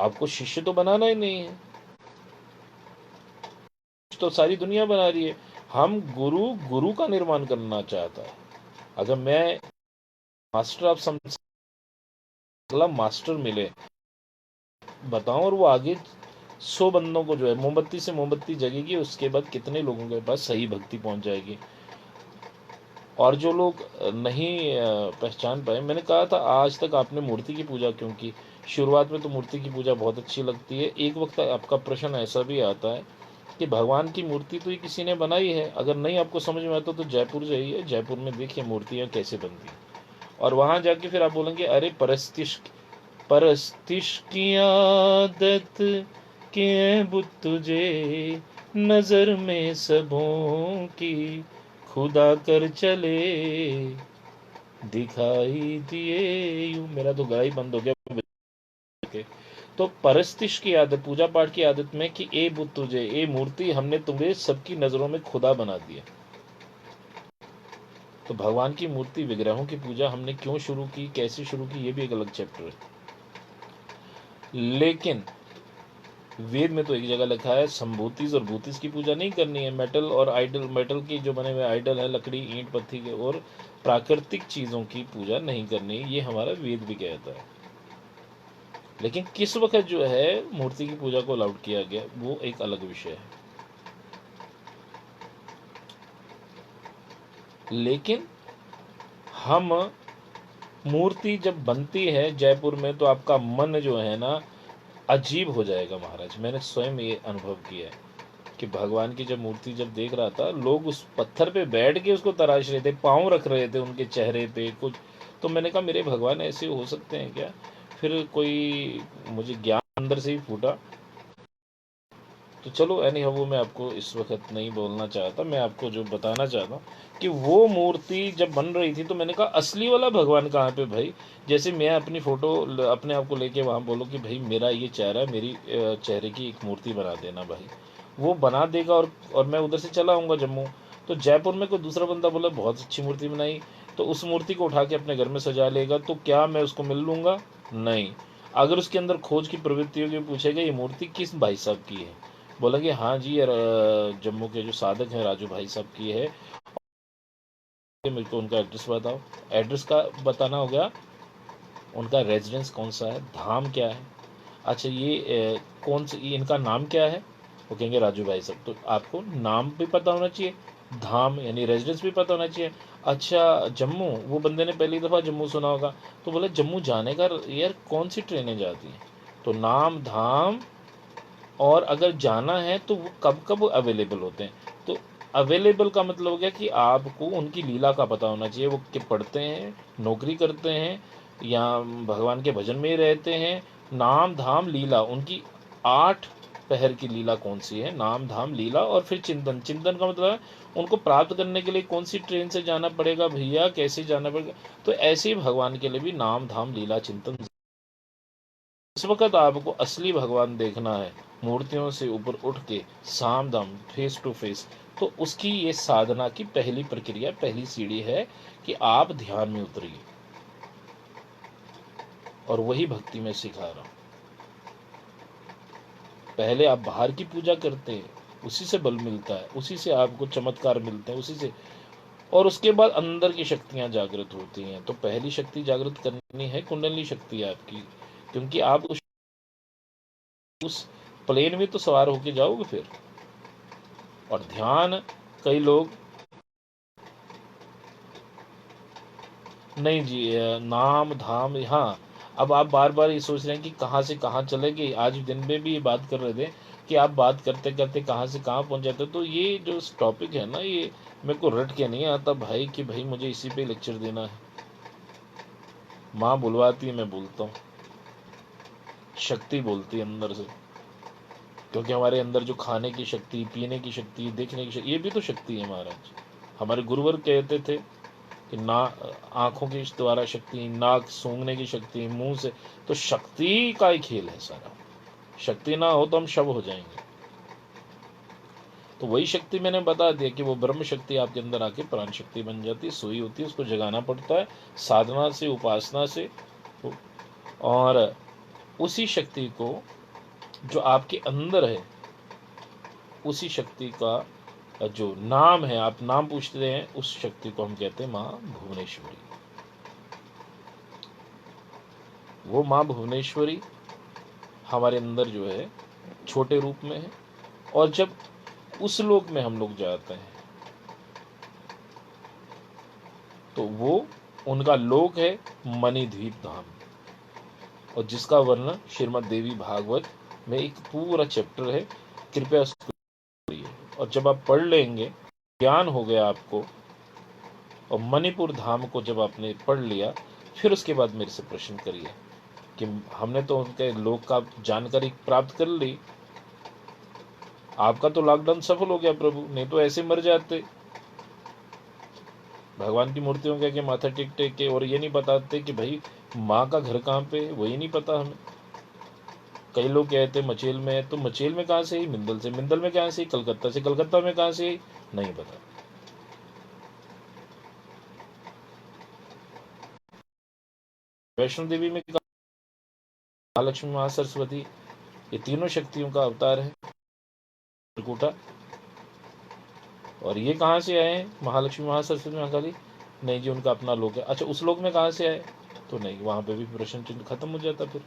आपको शिष्य तो बनाना ही नहीं है, तो सारी दुनिया बना रही है। हम गुरु गुरु का निर्माण करना चाहता है। अगर मैं मास्टर ऑफ अगला मास्टर मिले बताओ, और वो आगे 100 बंदों को जो है मोमबत्ती से मोमबत्ती जगेगी, उसके बाद कितने लोगों के पास सही भक्ति पहुंच जाएगी। और जो लोग नहीं पहचान पाए, मैंने कहा था आज तक आपने मूर्ति की पूजा क्यों की। शुरुआत में तो मूर्ति की पूजा बहुत अच्छी लगती है, एक वक्त आपका प्रश्न ऐसा भी आता है कि भगवान की मूर्ति तो ये किसी ने बनाई है। अगर नहीं आपको समझ में आता तो जयपुर जाइए, जयपुर में देखिए मूर्तियाँ कैसे बनती हैं, और वहाँ जाके फिर आप बोलेंगे अरे परस्तिश परस्तिश की आदत के बुत तुझे, नजर में सबों की खुदा कर चले, दिखाई दिए यूं। मेरा तो गला ही बंद हो गया। तो परस्तिश की आदत, पूजा पाठ की आदत में कि ए बुत तुझे, ए मूर्ति, हमने तुम्हें सबकी नजरों में खुदा बना दिया। तो भगवान की मूर्ति विग्रहों की पूजा हमने क्यों शुरू की, कैसे शुरू की, ये भी एक अलग चैप्टर है। लेकिन वेद में तो एक जगह लिखा है संभूतिज और भूतिज की पूजा नहीं करनी है। मेटल और आइडल, मेटल की जो बने हुए आइडल है, लकड़ी ईंट पत्थर के, और प्राकृतिक चीज़ों की पूजा नहीं करनी, ये हमारा वेद भी कहता है। लेकिन किस वक्त जो है मूर्ति की पूजा को अलाउड किया गया, वो एक अलग विषय है। लेकिन हम, मूर्ति जब बनती है जयपुर में तो आपका मन जो है ना अजीब हो जाएगा महाराज। मैंने स्वयं ये अनुभव किया है कि भगवान की जब मूर्ति जब देख रहा था, लोग उस पत्थर पे बैठ के उसको तराश रहे थे, पाँव रख रहे थे उनके चेहरे पे कुछ। तो मैंने कहा मेरे भगवान ऐसे हो सकते हैं क्या। फिर कोई मुझे ज्ञान अंदर से ही फूटा। तो चलो एनी वो मैं आपको इस वक्त नहीं बोलना चाहता, मैं आपको जो बताना चाहता हूँ कि वो मूर्ति जब बन रही थी तो मैंने कहा असली वाला भगवान कहाँ पे भाई। जैसे मैं अपनी फ़ोटो अपने आप को लेके वहाँ बोलूँ कि भाई मेरा ये चेहरा है, मेरी चेहरे की एक मूर्ति बना देना भाई, वो बना देगा। और मैं उधर से चला आऊँगा जम्मू। तो जयपुर में कोई दूसरा बंदा बोला बहुत अच्छी मूर्ति बनाई, तो उस मूर्ति को उठा के अपने घर में सजा लेगा, तो क्या मैं उसको मिल लूँगा? नहीं। अगर उसके अंदर खोज की प्रवृत्ति होगी, पूछेगा ये मूर्ति किस भाई साहब की है, बोलेंगे हाँ जी यार जम्मू के जो साधक हैं राजू भाई साहब की है, मेरे को उनका एड्रेस बताओ। एड्रेस का बताना हो गया, उनका रेजिडेंस कौन सा है, धाम क्या है। अच्छा ये कौन से, ये इनका नाम क्या है, वो कहेंगे राजू भाई साहब। तो आपको नाम भी पता होना चाहिए, धाम यानी रेजिडेंस भी पता होना चाहिए। अच्छा जम्मू, वो बंदे ने पहली दफ़ा जम्मू सुना होगा, तो बोले जम्मू जाने का यार कौन सी ट्रेनें जाती हैं। तो नाम, धाम, और अगर जाना है तो वो कब कब अवेलेबल होते हैं। तो अवेलेबल का मतलब हो गया कि आपको उनकी लीला का पता होना चाहिए, वो कि पढ़ते हैं, नौकरी करते हैं, या भगवान के भजन में ही रहते हैं। नाम धाम लीला, उनकी 8 पहर की लीला कौन सी है, नाम धाम लीला, और फिर चिंतन। चिंतन का मतलब है उनको प्राप्त करने के लिए कौन सी ट्रेन से जाना पड़ेगा भैया, कैसे जाना पड़ेगा। तो ऐसे ही भगवान के लिए भी नाम धाम लीला चिंतन। इस वक्त आपको असली भगवान देखना है, मूर्तियों से ऊपर उठ के साम दाम फेस टू फेस, तो उसकी ये साधना की पहली प्रक्रिया, पहली सीढ़ी है कि आप ध्यान में उतरिए। और वही भक्ति में सिखा रहा हूं। पहले आप बाहर की पूजा करते हैं, उसी से बल मिलता है, उसी से आपको चमत्कार मिलते हैं, उसी से। और उसके बाद अंदर की शक्तियां जागृत होती हैं। तो पहली शक्ति जागृत करनी है कुंडली शक्ति आपकी, क्योंकि आप उस प्लेन में तो सवार होके जाओगे फिर। और ध्यान, कई लोग नहीं जी नाम धाम, हाँ। अब आप बार बार ये सोच रहे हैं कि कहाँ से कहाँ चले गए। आज दिन में भी ये बात कर रहे थे कि आप बात करते करते कहाँ से कहाँ पहुँच जाते हो। तो ये जो टॉपिक है ना, ये मेरे को रट के नहीं आता भाई कि भाई मुझे इसी पे लेक्चर देना है। माँ बुलवाती है, मैं बोलता हूँ, शक्ति बोलती है अंदर से। क्योंकि हमारे अंदर जो खाने की शक्ति, पीने की शक्ति, देखने की शक्ति, ये भी तो शक्ति है महाराज। हमारे गुरुवर कहते थे कि ना, आंखों के द्वारा शक्ति, नाक सूंघने की शक्ति, मुंह से, तो शक्ति का ही खेल है सारा। शक्ति ना हो तो हम शव हो जाएंगे। तो वही शक्ति मैंने बता दिया कि वो ब्रह्म शक्ति आपके अंदर आके प्राण शक्ति बन जाती है, सोई होती है, उसको जगाना पड़ता है साधना से, उपासना से। और उसी शक्ति को जो आपके अंदर है, उसी शक्ति का जो नाम है, आप नाम पूछते हैं, उस शक्ति को हम कहते हैं माँ भुवनेश्वरी। वो माँ भुवनेश्वरी हमारे अंदर जो है छोटे रूप में है, और जब उस लोक में हम लोग जाते हैं तो वो उनका लोक है मणिद्वीप धाम, और जिसका वर्णन श्रीमद् देवी भागवत में एक पूरा चैप्टर है, कृपया उसको पढ़िए। और जब आप पढ़ लेंगे, ज्ञान हो गया आपको, और मणिपुर धाम को जब आपने पढ़ लिया, फिर उसके बाद मेरे से प्रश्न करिए कि हमने तो उनके लोक का जानकारी प्राप्त कर ली, आपका तो लॉकडाउन सफल हो गया प्रभु, नहीं तो ऐसे मर जाते। भगवान की मूर्तियों के माथा टेक टेक के, और ये नहीं बताते कि भाई माँ का घर कहाँ पे है, वही नहीं पता हमें। कई लोग कहते मचेल में है, तो मचेल में कहाँ से ही, मिंदल से, मिंदल में कहाँ से, कलकत्ता से, कलकत्ता में कहाँ से, नहीं पता। वैष्णो देवी में महालक्ष्मी, महासरस्वती, ये तीनों शक्तियों का अवतार है त्रिकूटा। और ये कहाँ से आए हैं, महालक्ष्मी, महासरस्वती, महाकाली? नहीं जी, उनका अपना लोक है। अच्छा, उस लोक में कहाँ से आए? तो नहीं, वहां पे भी प्रश्न चिन्ह खत्म हो जाता फिर।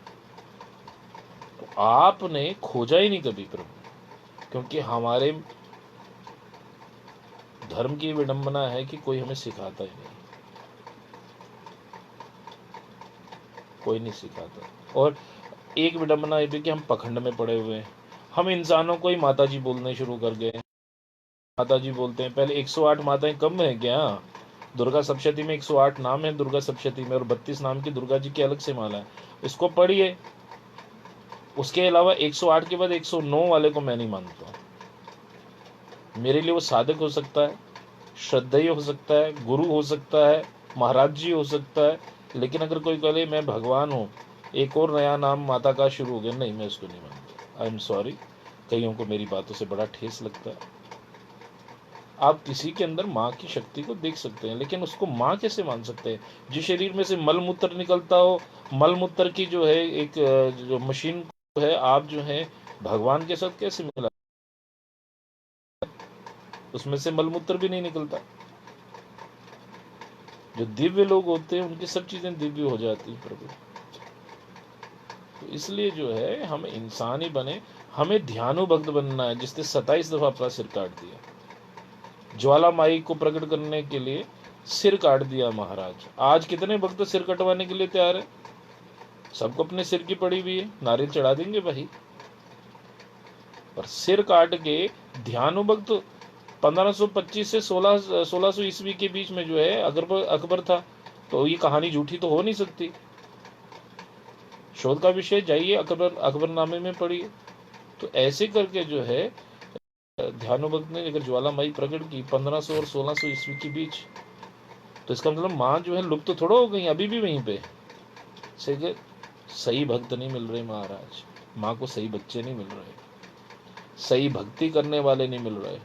तो आपने खोजा ही नहीं कभी प्रभु, क्योंकि हमारे धर्म की विडंबना है कि कोई हमें सिखाता ही नहीं, कोई नहीं सिखाता। और एक विडंबना ये भी कि हम पखंड में पड़े हुए हैं, हम इंसानों को ही माता जी बोलने शुरू कर गए। माता जी बोलते हैं, पहले 108 माताएं कम है क्या? दुर्गा सप्तशती में 108 नाम है दुर्गा सप्तशती में, और 32 नाम की दुर्गा जी की अलग से माला है, इसको पढ़िए। उसके अलावा 108 के बाद 109 वाले को मैं नहीं मानता। मेरे लिए वो साधक हो सकता है, श्रद्धेय हो सकता है, गुरु हो सकता है, महाराज जी हो सकता है, लेकिन अगर कोई कहे मैं भगवान हूँ, एक और नया नाम माता का शुरू हो गया, नहीं, मैं उसको नहीं मानता। आई एम सॉरी, कईयों को मेरी बातों से बड़ा ठेस लगता है। आप किसी के अंदर माँ की शक्ति को देख सकते हैं, लेकिन उसको माँ कैसे मान सकते हैं? जिस शरीर में से मल मूत्र निकलता हो, मल मूत्र की जो है एक जो मशीन है, आप जो है भगवान के साथ कैसे मिला? उसमें से मल मूत्र भी नहीं निकलता। जो दिव्य लोग होते हैं उनकी सब चीजें दिव्य हो जाती है प्रभु। तो इसलिए जो है हम इंसान ही बने, हमें ध्यानु भक्त बनना है, जिसने 27 दफा अपना सिर काट दिया। ज्वाला माई को प्रकट करने के लिए सिर काट दिया महाराज। आज कितने भक्त सिर कटवाने के लिए तैयार है? सबको अपने सिर की पड़ी हुई है, नारियल चढ़ा देंगे भाई। पर सिर काट के ध्यानु भक्त 1525 से 1600 ईस्वी के बीच में जो है अकबर था, तो ये कहानी झूठी तो हो नहीं सकती। शोध का विषय जाइए, अकबरनामे में पढ़िए। तो ऐसे करके जो है ध्यानु भक्त ने अगर ज्वालामाई प्रकट की 1500 और 1600 ईस्वी के बीच, तो इसका मतलब माँ जो है लुप्त तो थोड़ा हो गई, अभी भी वहीं पे। सही भक्त नहीं मिल रहे महाराज, माँ को सही बच्चे नहीं मिल रहे, सही भक्ति करने वाले नहीं मिल रहे।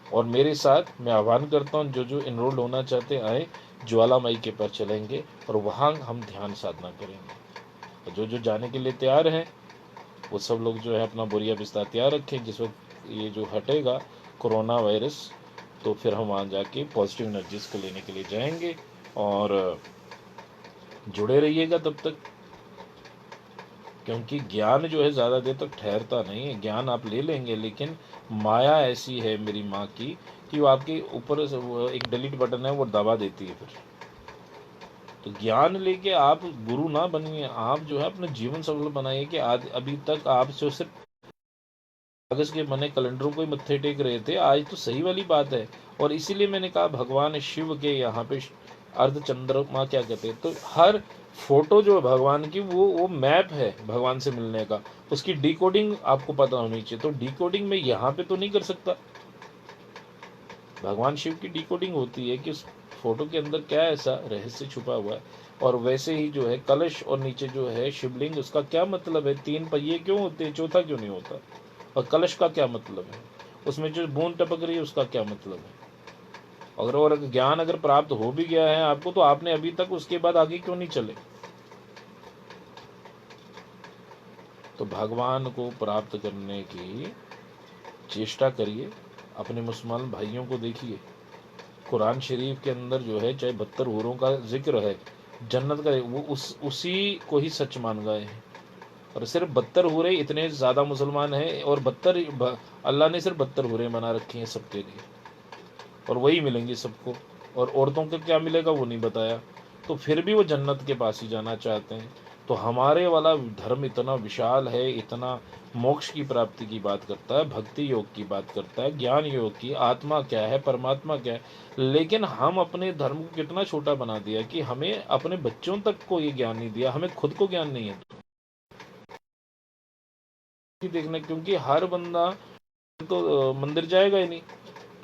और मेरे साथ मैं आह्वान करता हूँ, जो जो इनरोल्ड होना चाहते आए, ज्वालामाई के पास चलेंगे और वहाँ हम ध्यान साधना करेंगे। और जो जो जाने के लिए तैयार हैं वो सब लोग जो है अपना बोरिया बिस्तर तैयार रखें। जिस वक्त ये जो हटेगा कोरोना वायरस, तो फिर हम वहाँ जाके पॉजिटिव एनर्जीज को लेने के लिए जाएंगे। और जुड़े रहिएगा तब तक, क्योंकि ज्ञान जो है ज़्यादा देर तक ठहरता नहीं है। ज्ञान आप ले लेंगे, लेकिन माया ऐसी है मेरी माँ की कि वो आपके ऊपर एक डिलीट बटन है, वो दबा देती है फिर। तो ज्ञान लेके आप गुरु ना बनिए, आप जो है अपना जीवन सफल बनाइए। कि आज अभी तक आप जो सिर्फ कागज के बने कैलेंडरों को ही मत्थे टेक रहे थे, आज तो सही वाली बात है। और इसीलिए मैंने कहा भगवान शिव के यहाँ पे अर्ध चंद्रमा क्या कहते हैं, तो हर फोटो जो है भगवान की वो मैप है भगवान से मिलने का। उसकी डिकोडिंग आपको पता होनी चाहिए। तो डिकोडिंग में यहाँ पे तो नहीं कर सकता, भगवान शिव की डिकोडिंग होती है कि उस फोटो के अंदर क्या ऐसा रहस्य छुपा हुआ है। और वैसे ही जो है कलश और नीचे जो है शिवलिंग, उसका क्या मतलब है? 3 पहिए क्यों होते हैं, चौथा क्यों नहीं होता? और कलश का क्या मतलब है? उसमें जो बूंद टपक रही है उसका क्या मतलब है? अगर और ज्ञान अगर प्राप्त हो भी गया है आपको, तो आपने अभी तक उसके बाद आगे क्यों नहीं चले? तो भगवान को प्राप्त करने की चेष्टा करिए। अपने मुसलमान भाइयों को देखिए, कुरान शरीफ के अंदर जो है चाहे 72 हूरों का जिक्र है, जन्नत का, वो उसी को ही सच मान गए हैं। और सिर्फ 72 हूरे इतने ज़्यादा मुसलमान हैं, और 72 अल्लाह ने सिर्फ 72 हूरे बना रखी हैं सबके लिए, और वही मिलेंगी सबको। और औरतों को क्या मिलेगा वो नहीं बताया, तो फिर भी वो जन्नत के पास ही जाना चाहते हैं। तो हमारे वाला धर्म इतना विशाल है, इतना मोक्ष की प्राप्ति की बात करता है, भक्ति योग की बात करता है, ज्ञान योग की, आत्मा क्या है, परमात्मा क्या है। लेकिन हम अपने धर्म को कितना छोटा बना दिया कि हमें अपने बच्चों तक को ये ज्ञान नहीं दिया, हमें खुद को ज्ञान नहीं है देखना, क्योंकि हर बंदा तो मंदिर जाएगा ही नहीं।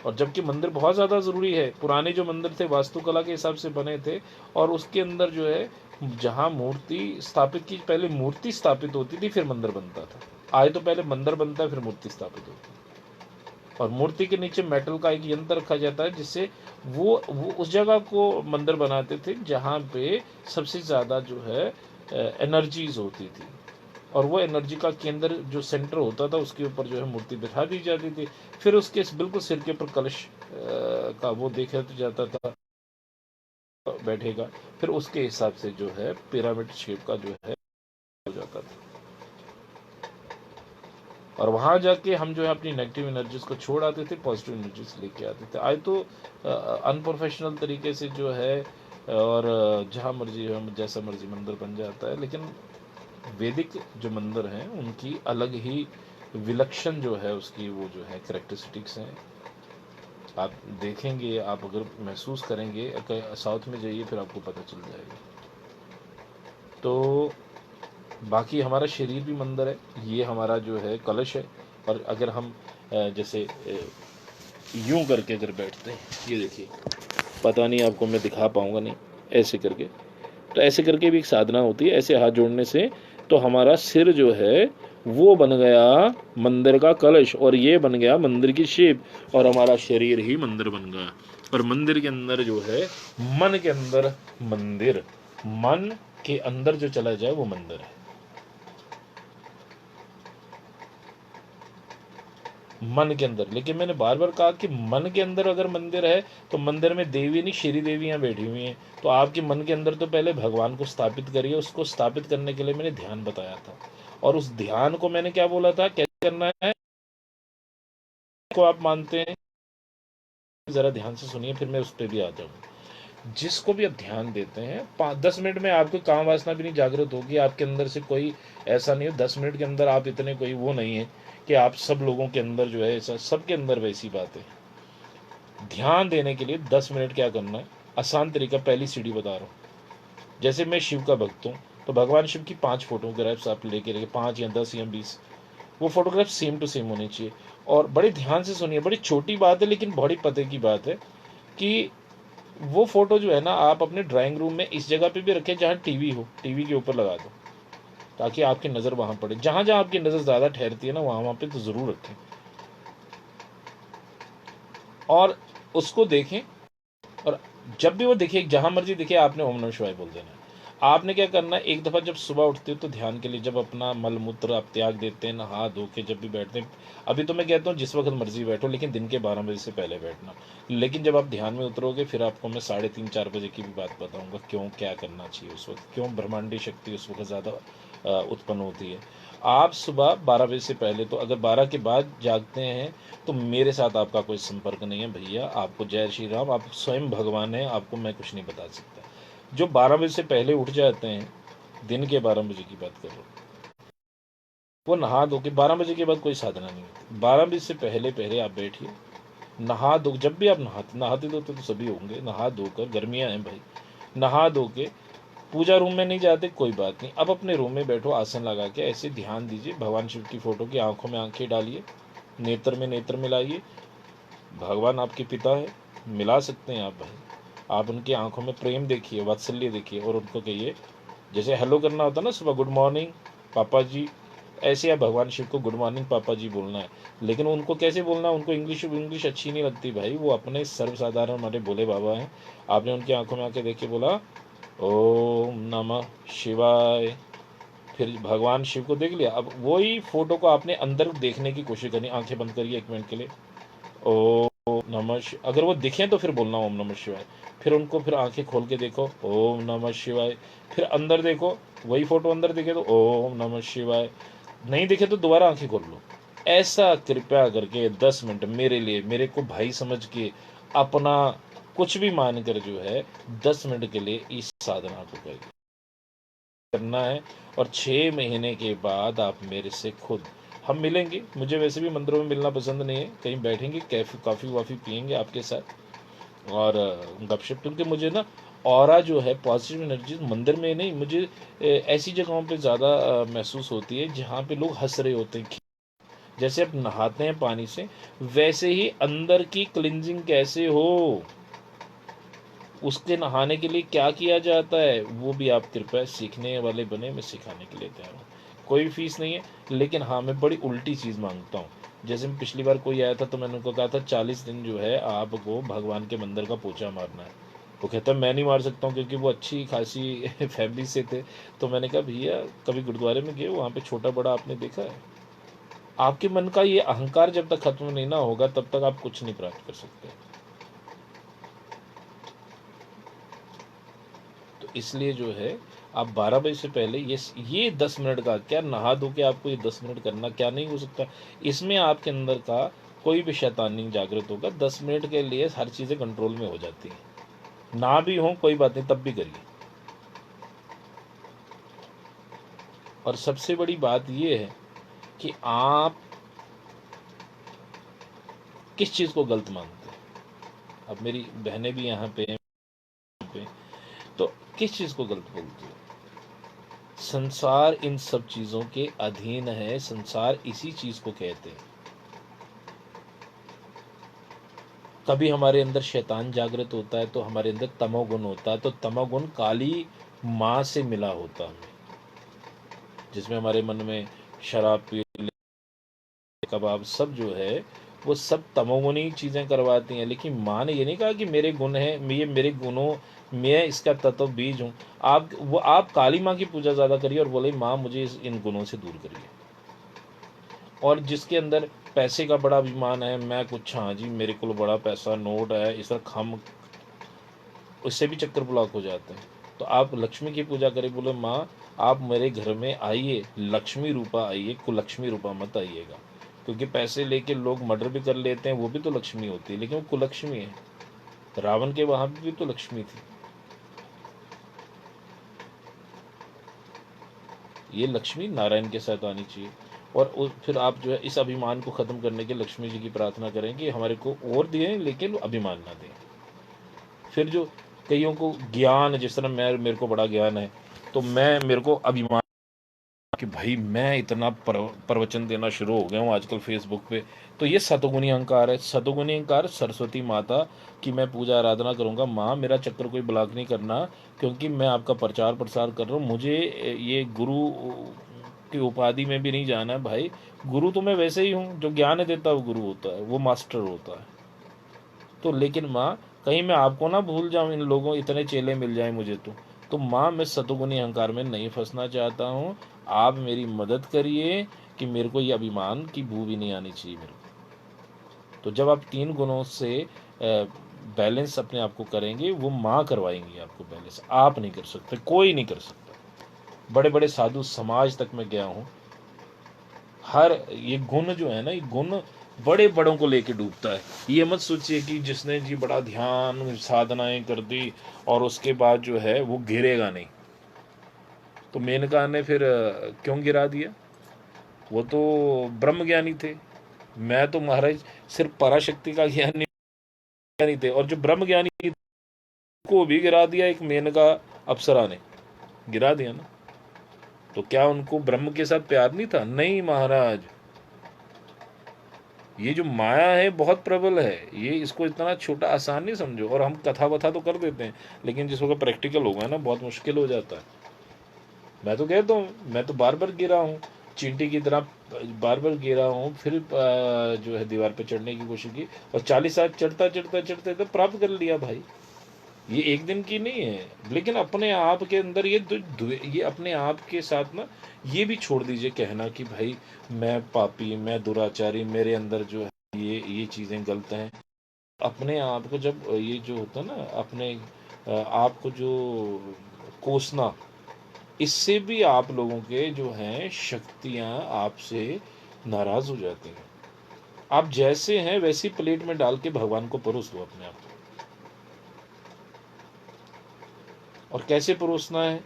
और जबकि मंदिर बहुत ज़्यादा ज़रूरी है। पुराने जो मंदिर थे वास्तुकला के हिसाब से बने थे, और उसके अंदर जो है जहाँ मूर्ति स्थापित की, पहले मूर्ति स्थापित होती थी फिर मंदिर बनता था। आज तो पहले मंदिर बनता है फिर मूर्ति स्थापित होती है, और मूर्ति के नीचे मेटल का एक यंत्र रखा जाता है, जिससे वो उस जगह को मंदिर बनाते थे जहाँ पे सबसे ज़्यादा जो है एनर्जीज होती थी, और वो एनर्जी का केंद्र जो सेंटर होता था उसके ऊपर जो है मूर्ति बिठा दी जाती थी। फिर उसके बिल्कुल सिर के ऊपर कलश का वो देखा जाता था बैठेगा, फिर उसके हिसाब से जो है पिरामिड शेप का जो है हो जाता था। और वहां जाके हम जो है अपनी नेगेटिव एनर्जीज को छोड़ आते थे, पॉजिटिव एनर्जीज लेके आते थे। आज तो अनप्रोफेशनल तरीके से जो है, और जहाँ मर्जी जैसा मर्जी मंदिर बन जाता है। लेकिन वैदिक जो मंदिर हैं उनकी अलग ही विलक्षण जो है उसकी वो जो है करेक्टरिस्टिक्स हैं। आप देखेंगे, आप अगर महसूस करेंगे, साउथ में जाइए फिर आपको पता चल जाएगा। तो बाकी हमारा शरीर भी मंदिर है, ये हमारा जो है कलश है। और अगर हम जैसे यूं करके अगर बैठते हैं, ये देखिए, पता नहीं आपको मैं दिखा पाऊंगा नहीं, ऐसे करके, तो ऐसे करके भी एक साधना होती है, ऐसे हाथ जोड़ने से। तो हमारा सिर जो है वो बन गया मंदिर का कलश, और ये बन गया मंदिर की शेप, और हमारा शरीर ही मंदिर बन गया। और मंदिर के अंदर जो है, मन के अंदर मंदिर, मन के अंदर जो चला जाए वो मंदिर है। मन के अंदर, लेकिन मैंने बार बार कहा कि मन के अंदर अगर मंदिर है तो मंदिर में देवी नहीं, श्री देवियां बैठी हुई हैं। तो आपके मन के अंदर तो पहले भगवान को स्थापित करिए। उसको स्थापित करने के लिए मैंने ध्यान बताया था, और उस ध्यान को मैंने क्या बोला था, कैसे करना है, को आप मानते हैं, जरा ध्यान से सुनिए, फिर मैं उस पर भी आ जाऊँ। जिसको भी आप ध्यान देते हैं, 5-10 मिनट में आपको काम वासना भी नहीं जागृत होगी आपके अंदर से। कोई ऐसा नहीं हो 10 मिनट के अंदर आप इतने कोई वो नहीं है कि आप सब लोगों के अंदर जो है ऐसा, सबके अंदर वैसी बात है। ध्यान देने के लिए 10 मिनट क्या करना है, आसान तरीका, पहली सीढ़ी बता रहा हूँ। जैसे मैं शिव का भक्त हूँ, तो भगवान शिव की 5 फोटोग्राफ्स आप लेके रखे, 5 या 10 या 20, वो फोटोग्राफ सेम टू सेम होनी चाहिए। और बड़े ध्यान से सुनिए, बड़ी छोटी बात है लेकिन बड़ी पते की बात है, कि वो फोटो जो है ना, आप अपने ड्राइंग रूम में इस जगह पे भी रखें जहाँ टीवी हो, टीवी के ऊपर लगा दो, ताकि आपकी नज़र वहाँ पड़े। जहाँ जहाँ आपकी नज़र ज़्यादा ठहरती है ना, वहाँ वहाँ पे तो ज़रूर रखें, और उसको देखें। और जब भी वो दिखे, जहां मर्जी दिखे, आपने ओम नमः शिवाय बोल देना है। आपने क्या करना है, एक दफ़ा जब सुबह उठते हो तो ध्यान के लिए, जब अपना मल मूत्र आप त्याग देते हैं, नहा धो के जब भी बैठते हैं, अभी तो मैं कहता हूँ जिस वक्त मर्जी बैठो, लेकिन दिन के 12 बजे से पहले बैठना। लेकिन जब आप ध्यान में उतरोगे, फिर आपको मैं 3:30-4 बजे की भी बात बताऊँगा, क्यों क्या करना चाहिए उस वक्त, क्यों ब्रह्मांडी शक्ति उस वक्त ज़्यादा उत्पन्न होती है। आप सुबह 12 बजे से पहले, तो अगर 12 के बाद जागते हैं तो मेरे साथ आपका कोई संपर्क नहीं है भैया। आपको जय श्री राम, आप स्वयं भगवान हैं, आपको मैं कुछ नहीं बता सकता। जो 12 बजे से पहले उठ जाते हैं, दिन के 12 बजे की बात कर रहा हूँ, वो नहा धो के, 12 बजे के बाद कोई साधना नहीं होती, 12 बजे से पहले पहले आप बैठिए, नहा धो, जब भी आप नहाते धोते तो सभी होंगे, नहा धोकर, गर्मियाँ हैं भाई, नहा धो के पूजा रूम में नहीं जाते, कोई बात नहीं, अब अपने रूम में बैठो, आसन लगा के ऐसे ध्यान दीजिए, भगवान शिव की फोटो की आंखों में आंखें डालिए, नेत्र में नेत्र मिलाइए। भगवान आपके पिता है, मिला सकते हैं आप भाई। आप उनकी आंखों में प्रेम देखिए, वात्सल्य देखिए, और उनको कहिए, जैसे हेलो करना होता है ना सुबह, गुड मॉर्निंग पापा जी, ऐसे आप भगवान शिव को गुड मॉर्निंग पापा जी बोलना है। लेकिन उनको कैसे बोलना है, उनको इंग्लिश इंग्लिश अच्छी नहीं लगती भाई, वो अपने सर्वसाधारण हमारे भोले बाबा हैं। आपने उनकी आंखों में आके देख के बोला ओम नमः शिवाय, फिर भगवान शिव को देख लिया, अब वही फोटो को आपने अंदर देखने की कोशिश करनी। आंखें बंद करिए 1 मिनट के लिए। ओम नमः अगर वो दिखें तो फिर बोलना ओम नमः शिवाय। फिर उनको फिर आंखें खोल के देखो, ओम नमः शिवाय। फिर अंदर देखो, वही फोटो अंदर दिखे तो ओम नमः शिवाय। नहीं दिखे तो दोबारा आंखें खोल लो। ऐसा कृपया करके 10 मिनट मेरे लिए, मेरे को भाई समझ के, अपना कुछ भी मान कर जो है 10 मिनट के लिए इस साधना को करना है। और 6 महीने के बाद आप मेरे से खुद, हम मिलेंगे। मुझे वैसे भी मंदिरों में मिलना पसंद नहीं है, कहीं बैठेंगे, कैफे कॉफ़ी वाफ़ी पियेंगे आपके साथ और गपशप, क्योंकि मुझे ना ऑरा जो है पॉजिटिव एनर्जी मंदिर में नहीं, मुझे ऐसी जगहों पे ज़्यादा महसूस होती है जहाँ पे लोग हंस रहे होते हैं। जैसे आप नहाते हैं पानी से, वैसे ही अंदर की क्लिनजिंग कैसे हो, उसके नहाने के लिए क्या किया जाता है, वो भी आप कृपया सीखने वाले बने। मैं सिखाने के लिए तैयार हूँ, कोई फीस नहीं है। लेकिन हाँ, मैं बड़ी उल्टी चीज़ मांगता हूँ। जैसे मैं पिछली बार कोई आया था तो मैंने उनको कहा था 40 दिन जो है आपको भगवान के मंदिर का पोछा मारना है। वो कहता है मैं नहीं मार सकता हूँ, क्योंकि वो अच्छी खासी फैमिली से थे। तो मैंने कहा भैया कभी गुरुद्वारे में गए, वहाँ पे छोटा बड़ा आपने देखा है? आपके मन का ये अहंकार जब तक खत्म नहीं ना होगा तब तक आप कुछ नहीं प्राप्त कर सकते। तो इसलिए जो है आप 12 बजे से पहले ये 10 मिनट का क्या, नहा धो के आपको ये 10 मिनट करना क्या नहीं हो सकता? इसमें आपके अंदर का कोई भी शैतान नहीं जागृत होगा। 10 मिनट के लिए हर चीज़ें कंट्रोल में हो जाती हैं। ना भी हो कोई बात नहीं, तब भी करिए। और सबसे बड़ी बात ये है कि आप किस चीज़ को गलत मानते हैं। अब मेरी बहनें भी यहाँ पे हैं, तो किस चीज़ को गलत बोलते हो? संसार इन सब चीज़ों के अधीन है, संसार इसी चीज़ को कहते हैं। कभी हमारे अंदर शैतान जागृत होता है तो हमारे अंदर तमोगुण होता है, तो तमोगुण काली माँ से मिला होता है, जिसमें हमारे मन में शराब पी, कबाब सब जो है वो सब तमोगुणी चीज़ें करवाती हैं। लेकिन माँ ने ये नहीं कहा कि मेरे गुण हैं, ये मेरे गुणों मैं इसका तत्व बीज हूँ। आप काली माँ की पूजा ज़्यादा करिए और बोले माँ मुझे इन गुणों से दूर करिए। और जिसके अंदर पैसे का बड़ा अभिमान है, मैं कुछ, हाँ जी मेरे को बड़ा पैसा नोट है, इस तरह हम, उससे भी चक्कर ब्लॉक हो जाते हैं। तो आप लक्ष्मी की पूजा करें, बोले माँ आप मेरे घर में आइए, लक्ष्मी रूपा आइए, कुलक्ष्मी रूपा मत आइएगा। क्योंकि पैसे लेके लोग मर्डर भी कर लेते हैं, वो भी तो लक्ष्मी होती है, लेकिन वो कुलक्ष्मी है। रावण के वहां भी तो लक्ष्मी थी। ये लक्ष्मी नारायण के साथ आनी चाहिए। और फिर आप जो है इस अभिमान को ख़त्म करने के लक्ष्मी जी की प्रार्थना करें कि हमारे को और दें, लेकिन अभिमान ना दें। फिर जो कईयों को ज्ञान, जिस तरह मेरे को बड़ा ज्ञान है, तो मेरे को अभिमान कि भाई मैं इतना प्रवचन देना शुरू हो गया हूँ आजकल फेसबुक पे। तो ये सतोगुनी अहंकार है। सतोगुनी अहंकार सरस्वती माता की मैं पूजा आराधना करूँगा, माँ मेरा चक्कर कोई ब्लॉक नहीं करना, क्योंकि मैं आपका प्रचार प्रसार कर रहा हूँ। मुझे ये गुरु की उपाधि में भी नहीं जाना है भाई। गुरु तो मैं वैसे ही हूँ, जो ज्ञान देता है वो गुरु होता है, वो मास्टर होता है। तो लेकिन माँ कहीं मैं आपको ना भूल जाऊं, इन लोगों इतने चेले मिल जाएं मुझे तो माँ मैं सतोगुनी अहंकार में नहीं फंसना चाहता हूँ। आप मेरी मदद करिए कि मेरे को ये अभिमान की भू भी नहीं आनी चाहिए मेरे को। तो जब आप 3 गुणों से बैलेंस अपने आप को करेंगे, वो माँ करवाएंगी आपको बैलेंस, आप नहीं कर सकते, कोई नहीं कर सकता। बड़े बड़े साधु समाज तक मैं गया हूँ, हर ये गुण जो है ना, ये गुण बड़े बड़ों को लेके डूबता है। ये मत सोचिए कि जिसने जी बड़ा ध्यान साधनाएं कर दी और उसके बाद जो है वो गिरेगा नहीं। तो मेनका ने फिर क्यों गिरा दिया? वो तो ब्रह्म ज्ञानी थे। मैं तो महाराज सिर्फ पराशक्ति का ज्ञानी नहीं थे, और जो ब्रह्म ज्ञानी को भी गिरा दिया एक मेनका अप्सरा ने, गिरा दिया ना। तो क्या उनको ब्रह्म के साथ प्यार नहीं था? नहीं महाराज, ये जो माया है बहुत प्रबल है, ये इसको इतना छोटा आसान नहीं समझो। और हम कथा वथा तो कर देते हैं, लेकिन जिस वक्त प्रैक्टिकल होगा ना बहुत मुश्किल हो जाता है। मैं तो कहता हूँ, मैं तो बार बार गिरा हूँ, चींटी की तरह बार बार गिरा हूँ, फिर जो है दीवार पे चढ़ने की कोशिश की, और 40 साल चढ़ता चढ़ता चढ़ते तो प्राप्त कर लिया भाई। ये एक दिन की नहीं है, लेकिन अपने आप के अंदर ये अपने आप के साथ ना ये भी छोड़ दीजिए कहना कि भाई मैं पापी, मैं दुराचारी, मेरे अंदर जो है ये चीज़ें गलत हैं। अपने आप को जब ये जो होता है ना, अपने आप को जो कोसना, इससे भी आप लोगों के जो हैं शक्तियां आपसे नाराज हो जाती हैं। आप जैसे हैं वैसी प्लेट में डाल के भगवान को परोस दो अपने आप को। और कैसे परोसना है,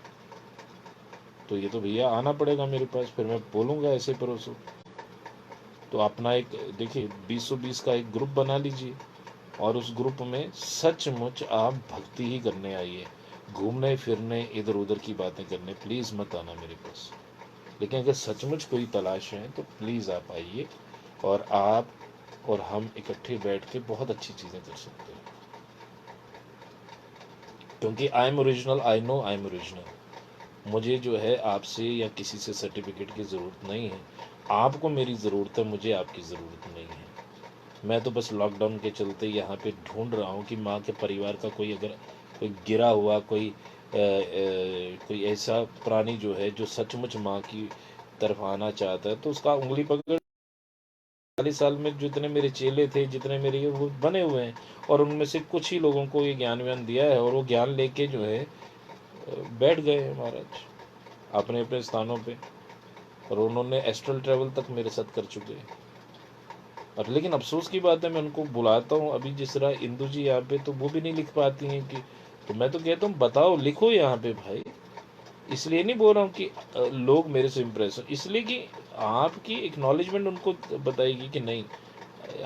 तो ये तो भैया आना पड़ेगा मेरे पास, फिर मैं बोलूंगा ऐसे परोसो। तो अपना एक देखिए 2020 का एक ग्रुप बना लीजिए, और उस ग्रुप में सचमुच आप भक्ति ही करने आइए। घूमने फिरने इधर उधर की बातें करने प्लीज़ मत आना मेरे पास। लेकिन अगर सचमुच कोई तलाश है तो प्लीज़ आप आइए, और आप और हम इकट्ठे बैठ के बहुत अच्छी चीज़ें कर सकते हैं। क्योंकि I am original, I know I am original. मुझे जो है आपसे या किसी से सर्टिफिकेट की ज़रूरत नहीं है। आपको मेरी ज़रूरत है, मुझे आपकी ज़रूरत नहीं है। मैं तो बस लॉकडाउन के चलते यहाँ पे ढूंढ रहा हूँ कि माँ के परिवार का कोई अगर कोई गिरा हुआ कोई ऐसा प्राणी जो है जो सचमुच माँ की तरफ आना चाहता है, तो उसका उंगली पकड़ 40 साल में जितने मेरे चेले थे, जितने मेरे वो बने हुए हैं, और उनमें से कुछ ही लोगों को ये ज्ञान व्यान दिया है, और वो ज्ञान लेके जो है बैठ गए हैं महाराज अपने अपने स्थानों पे, और उन्होंने एस्ट्रल ट्रैवल तक मेरे साथ कर चुके हैं। और लेकिन अफसोस की बात है, मैं उनको बुलाता हूँ अभी जिस तरह इंदू जी यहाँ पे, तो वो भी नहीं लिख पाती हैं कि, तो मैं तो कहता हूँ बताओ, लिखो यहाँ पे भाई। इसलिए नहीं बोल रहा हूँ कि लोग मेरे से इम्प्रेस हो, इसलिए कि आपकी एक्नॉलेजमेंट उनको बताएगी कि नहीं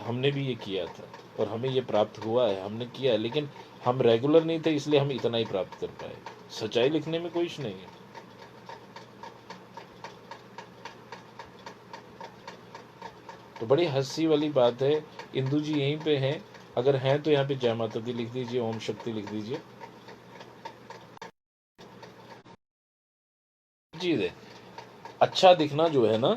हमने भी ये किया था और हमें ये प्राप्त हुआ है, हमने किया है, लेकिन हम रेगुलर नहीं थे इसलिए हम इतना ही प्राप्त कर पाए। सच्चाई लिखने में कोई इश्यू नहीं है। तो बड़ी हंसी वाली बात है, इंदू जी यहीं पे हैं, अगर हैं तो यहाँ पे जय माता दी लिख दीजिए, ओम शक्ति लिख दीजिए। चीज है अच्छा दिखना जो है ना,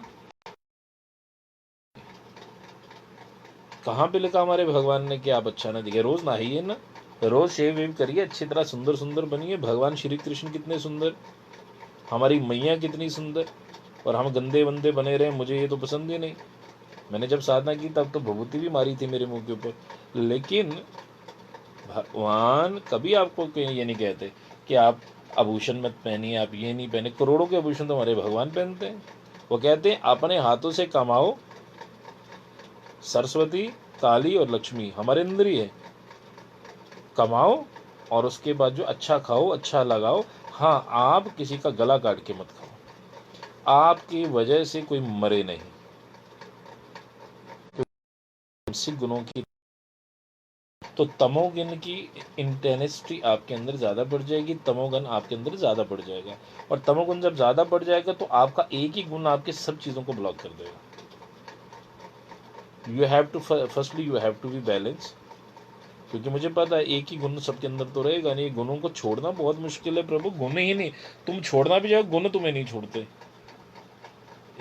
कहाँ पे लिखा हमारे भगवान ने कि आप अच्छा ना दिखे? रोज नहाइए ना, रोज शेव वेव करिए, अच्छी तरह सुंदर सुंदर बनिए। भगवान श्री कृष्ण कितने सुंदर, हमारी मैया कितनी सुंदर, और हम गंदे वंदे बने रहे, मुझे ये तो पसंद ही नहीं। मैंने जब साधना की तब तो भभूति भी मारी थी मेरे मुंह के ऊपर, लेकिन भगवान कभी आपको ये नहीं कहते कि आप आभूषण मत पहनिए, आप ये नहीं पहने। करोड़ों के आभूषण तो हमारे भगवान पहनते हैं। वो कहते हैं अपने हाथों से कमाओ, सरस्वती, काली और लक्ष्मी हमारे अंदर ही है, कमाओ और उसके बाद जो अच्छा खाओ, अच्छा लगाओ। हाँ, आप किसी का गला काट के मत खाओ, आपकी वजह से कोई मरे नहीं। मानसिक गुणों की तो तमोगुण की इंटेंसिटी आपके अंदर ज़्यादा बढ़ जाएगी, तमोगुण आपके अंदर ज़्यादा बढ़ जाएगा, और तमोगुण जब ज़्यादा बढ़ जाएगा तो आपका एक ही गुण आपके सब चीज़ों को ब्लॉक कर देगा। You have to firstly you have to be balance, क्योंकि मुझे पता है एक ही गुण सबके अंदर तो रहेगा नहीं। गुणों को छोड़ना बहुत मुश्किल है प्रभु, गुण ही नहीं, तुम छोड़ना भी जाओ गुण तुम्हें नहीं छोड़ते।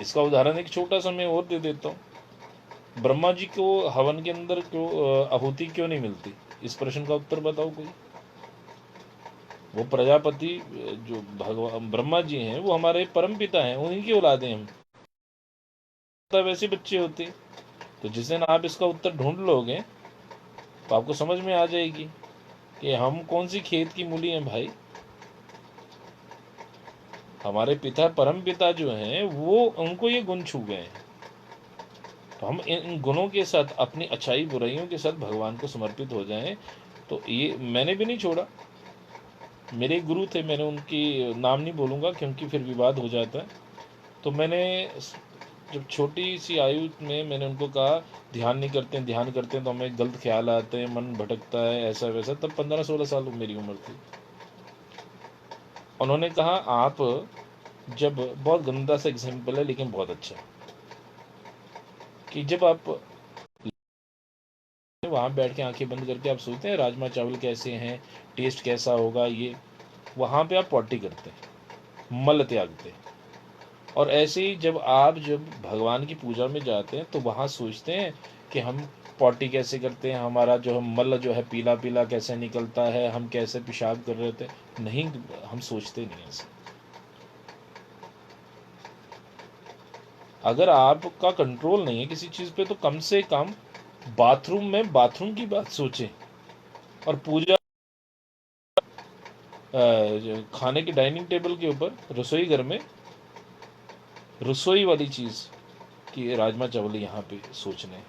इसका उदाहरण एक छोटा सा मैं और दे देता हूँ। ब्रह्मा जी को हवन के अंदर क्यों आहुति क्यों नहीं मिलती? इस प्रश्न का उत्तर बताओ कोई। वो प्रजापति जो भगवान ब्रह्मा जी हैं वो हमारे परम पिता हैं, उन्हीं की औलादे हम, तब वैसे बच्चे होते। तो जिस दिन आप इसका उत्तर ढूंढ लोगे तो आपको समझ में आ जाएगी कि हम कौन सी खेत की मूली हैं भाई। हमारे पिता परम पिता जो हैं वो उनको ये गुण छू गए हैं। तो हम इन गुणों के साथ अपनी अच्छाई बुराइयों के साथ भगवान को समर्पित हो जाएं। तो ये मैंने भी नहीं छोड़ा, मेरे एक गुरु थे, मैंने उनकी नाम नहीं बोलूँगा क्योंकि फिर विवाद हो जाता है। तो मैंने जब छोटी सी आयु में मैंने उनको कहा ध्यान नहीं करते हैं, ध्यान करते हैं तो हमें गलत ख्याल आते हैं, मन भटकता है, ऐसा वैसा। तब 15-16 साल मेरी उम्र थी। उन्होंने कहा आप जब, बहुत गंदा सा एग्जाम्पल है लेकिन बहुत अच्छा, कि जब आप वहाँ बैठ के आंखें बंद करके आप सोचते हैं राजमा चावल कैसे हैं, टेस्ट कैसा होगा, ये वहाँ पे आप पॉटी करते हैं, मल त्यागते हैं। और ऐसे ही जब भगवान की पूजा में जाते हैं तो वहाँ सोचते हैं कि हम पॉटी कैसे करते हैं, हमारा जो हम मल जो है पीला पीला कैसे निकलता है, हम कैसे पेशाब कर रहे थे। नहीं, हम सोचते नहीं ऐसे। अगर आपका कंट्रोल नहीं है किसी चीज़ पे तो कम से कम बाथरूम में बाथरूम की बात सोचें। और पूजा खाने के डाइनिंग टेबल के ऊपर रसोई घर में रसोई वाली चीज़ कि राजमा चावल यहाँ पे सोचने हैं।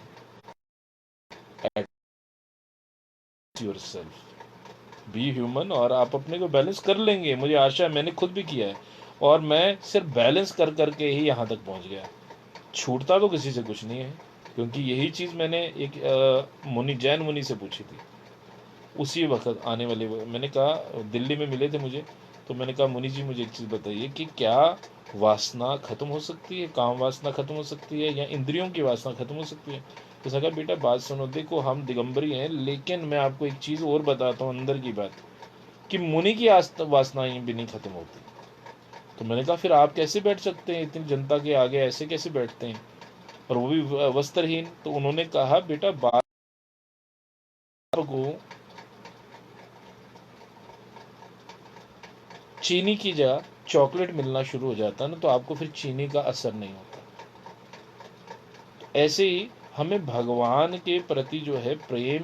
एट योरसेल्फ, बी ह्यूमन, और आप अपने को बैलेंस कर लेंगे। मुझे आशा है, मैंने खुद भी किया है और मैं सिर्फ बैलेंस कर करके ही यहाँ तक पहुँच गया। छूटता तो किसी से कुछ नहीं है, क्योंकि यही चीज़ मैंने एक मुनि, जैन मुनि से पूछी थी। उसी वक्त आने वाले मैंने कहा, दिल्ली में मिले थे मुझे, तो मैंने कहा मुनि जी मुझे एक चीज़ बताइए कि क्या वासना खत्म हो सकती है, काम वासना खत्म हो सकती है, या इंद्रियों की वासना खत्म हो सकती है। तो उसने कहा, बेटा बात सुनो, देखो हम दिगंबरी हैं, लेकिन मैं आपको एक चीज़ और बताता हूँ अंदर की बात, कि मुनि की वासनाएं भी नहीं खत्म होती। तो मैंने कहा फिर आप कैसे बैठ सकते हैं इतनी जनता के आगे, ऐसे कैसे बैठते हैं, और वो भी वस्त्रहीन। तो उन्होंने कहा, बेटा बात को चीनी की जगह चॉकलेट मिलना शुरू हो जाता है ना, तो आपको फिर चीनी का असर नहीं होता। तो ऐसे ही हमें भगवान के प्रति जो है प्रेम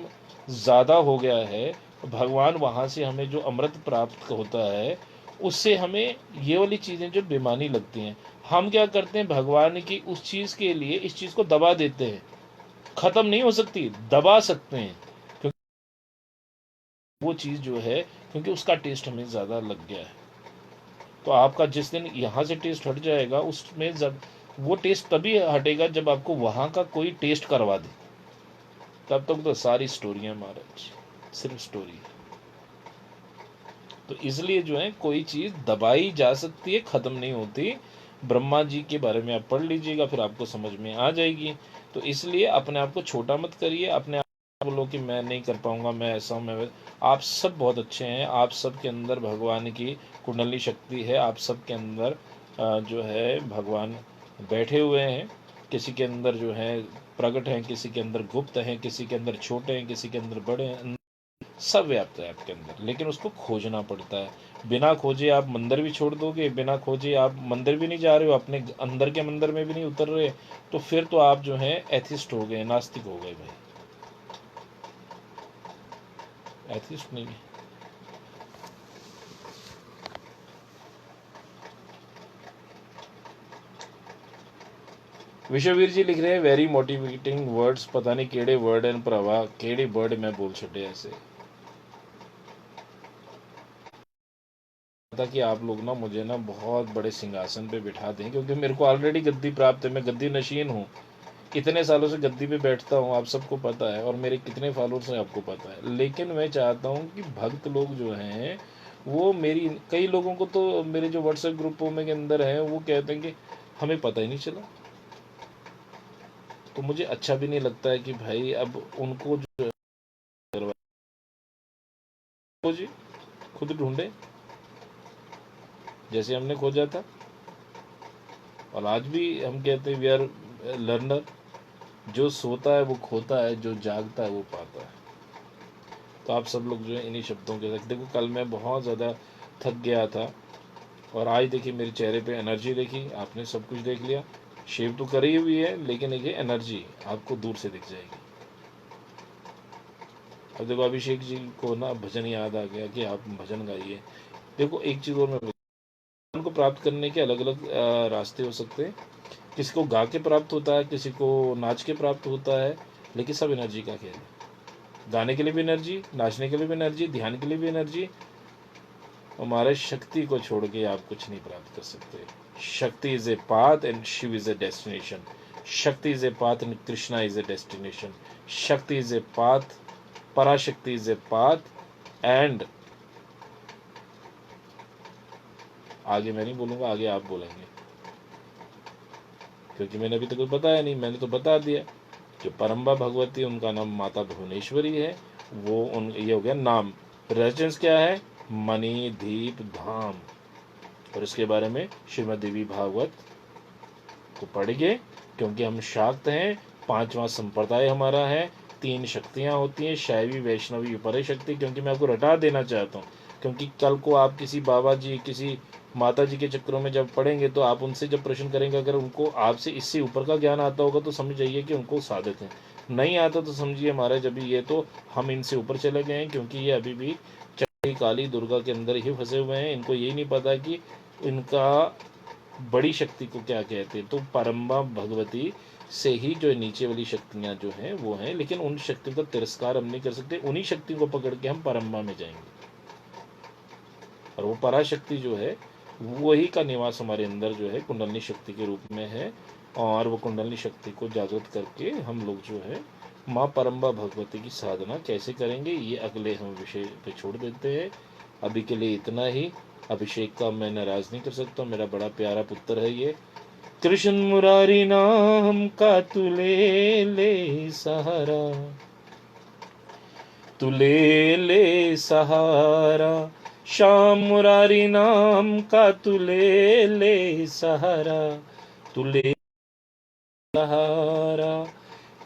ज़्यादा हो गया है। भगवान वहाँ से हमें जो अमृत प्राप्त होता है, उससे हमें ये वाली चीज़ें जो बेमानी लगती हैं, हम क्या करते हैं, भगवान की उस चीज़ के लिए इस चीज़ को दबा देते हैं। ख़त्म नहीं हो सकती, दबा सकते हैं, क्योंकि वो चीज़ जो है, क्योंकि उसका टेस्ट हमें ज़्यादा लग गया है। तो आपका जिस दिन यहाँ से टेस्ट हट जाएगा, उसमें जब वो टेस्ट तभी हटेगा जब आपको वहाँ का कोई टेस्ट करवा दे। तब तक तो सारी स्टोरियाँ महाराज, सिर्फ स्टोरी। तो इसलिए जो है कोई चीज़ दबाई जा सकती है, ख़त्म नहीं होती। ब्रह्मा जी के बारे में आप पढ़ लीजिएगा, फिर आपको समझ में आ जाएगी। तो इसलिए अपने आप को छोटा मत करिए, अपने आप बोलो कि मैं नहीं कर पाऊंगा, मैं ऐसा हूँ, मैं आप सब बहुत अच्छे हैं। आप सब के अंदर भगवान की कुंडली शक्ति है, आप सब के अंदर जो है भगवान बैठे हुए हैं। किसी के अंदर जो है प्रकट हैं, किसी के अंदर गुप्त हैं, किसी के अंदर छोटे हैं, किसी के अंदर बड़े हैं, सब व्याप्त है आपके अंदर, लेकिन उसको खोजना पड़ता है। बिना खोजे आप मंदिर भी छोड़ दोगे, बिना खोजे आप मंदिर भी नहीं जा रहे हो, अपने अंदर के मंदिर में भी नहीं उतर रहे, तो फिर तो आप जो है एथिस्ट हो गए, नास्तिक हो गए भाई, एथिस्ट नहीं है। विश्ववीर जी लिख रहे हैं, वेरी मोटिवेटिंग वर्ड्स, पता नहीं केड़े वर्ड हैं भरावा, केड़े वर्ड मैं बोल छड़े ऐसे। था कि आप लोग ना मुझे ना बहुत बड़े सिंहासन पे बिठा दें, क्योंकि मेरे को ऑलरेडी गद्दी प्राप्त है, मैं गद्दी नशीन हूँ। इतने सालों से गद्दी पे बैठता हूँ, आप सबको पता है, और मेरे कितने फॉलोअर्स हैं आपको पता है। लेकिन मैं चाहता हूँ कि भक्त लोग जो हैं, वो मेरी, कई लोगों को तो मेरे जो व्हाट्सएप ग्रुपों में के अंदर हैं, वो कहते हैं कि हमें पता ही नहीं चला। तो मुझे अच्छा भी नहीं लगता है कि भाई अब उनको जो जी खुद ढूंढे, जैसे हमने खोजा था। और आज भी हम कहते हैं वी आर लर्नर। जो सोता है वो खोता है, जो जागता है वो पाता है। तो आप सब लोग जो है इन्हीं शब्दों के साथ, देखो कल मैं बहुत ज़्यादा थक गया था, और आज देखिए मेरे चेहरे पे एनर्जी देखी, आपने सब कुछ देख लिया। शेव तो करी हुई है, लेकिन एक एनर्जी आपको दूर से दिख जाएगी। अब देखो अभिषेक जी को ना भजन याद आ गया कि आप भजन गाइए। देखो एक चीज़ और, मैं भगवान को प्राप्त करने के अलग अलग रास्ते हो सकते हैं। किसी को गा के प्राप्त होता है, किसी को नाच के प्राप्त होता है, लेकिन सब एनर्जी का खेल है। गाने के लिए भी एनर्जी, नाचने के लिए भी एनर्जी, ध्यान के लिए भी एनर्जी। हमारे शक्ति को छोड़ के आप कुछ नहीं प्राप्त कर सकते। Shakti is a path and Shiva is a destination. Shakti is a path and Krishna is a destination. Shakti is a path, Parashakti is a path, and आगे मैं नहीं बोलूंगा, आगे आप बोलेंगे, क्योंकि मैंने अभी तक कुछ बताया नहीं, मैंने तो बता दिया। जो परम्बा भगवती, उनका नाम माता भुवनेश्वरी है। वो उन ये हो गया नाम। रेजिडेंस क्या है, मणिदीप धाम। और इसके बारे में श्रीमद् देवी भागवत तो पढ़िए, क्योंकि हम शाक्त हैं, 5वां संप्रदाय हमारा है, 3 शक्तियाँ होती हैं, शैवी वैष्णवी ऊपरी शक्ति। क्योंकि मैं आपको रटा देना चाहता हूँ, क्योंकि कल को आप किसी बाबा जी, किसी माता जी के चक्रों में जब पढ़ेंगे, तो आप उनसे जब प्रश्न करेंगे, अगर उनको आपसे इससे ऊपर का ज्ञान आता होगा तो समझ जाइए कि उनको साधक है। नहीं आता तो समझिए महाराज अभी ये तो हम इनसे ऊपर चले गए हैं, क्योंकि ये अभी भी चंडी काली दुर्गा के अंदर ही फंसे हुए हैं। इनको यही नहीं पता कि इनका बड़ी शक्ति को क्या कहते हैं। तो परम्बा भगवती से ही जो नीचे वाली शक्तियां जो हैं वो हैं, लेकिन उन शक्तियों का तिरस्कार हम नहीं कर सकते। उन्हीं शक्तियों को पकड़ के हम परम्बा में जाएंगे, और वो पराशक्ति जो है वही का निवास हमारे अंदर जो है कुंडलनी शक्ति के रूप में है। और वो कुंडलनी शक्ति को जागृत करके हम लोग जो है माँ परम्बा भगवती की साधना कैसे करेंगे, ये अगले हम विषय पे छोड़ देते हैं। अभी के लिए इतना ही। अभिषेक का मैं नाराज नहीं कर सकता, मेरा बड़ा प्यारा पुत्र है ये। कृष्ण मुरारी नाम का तू ले ले सहारा, तू ले ले सहारा, श्याम मुरारी नाम का तू ले ले सहारा, तू ले सहारा।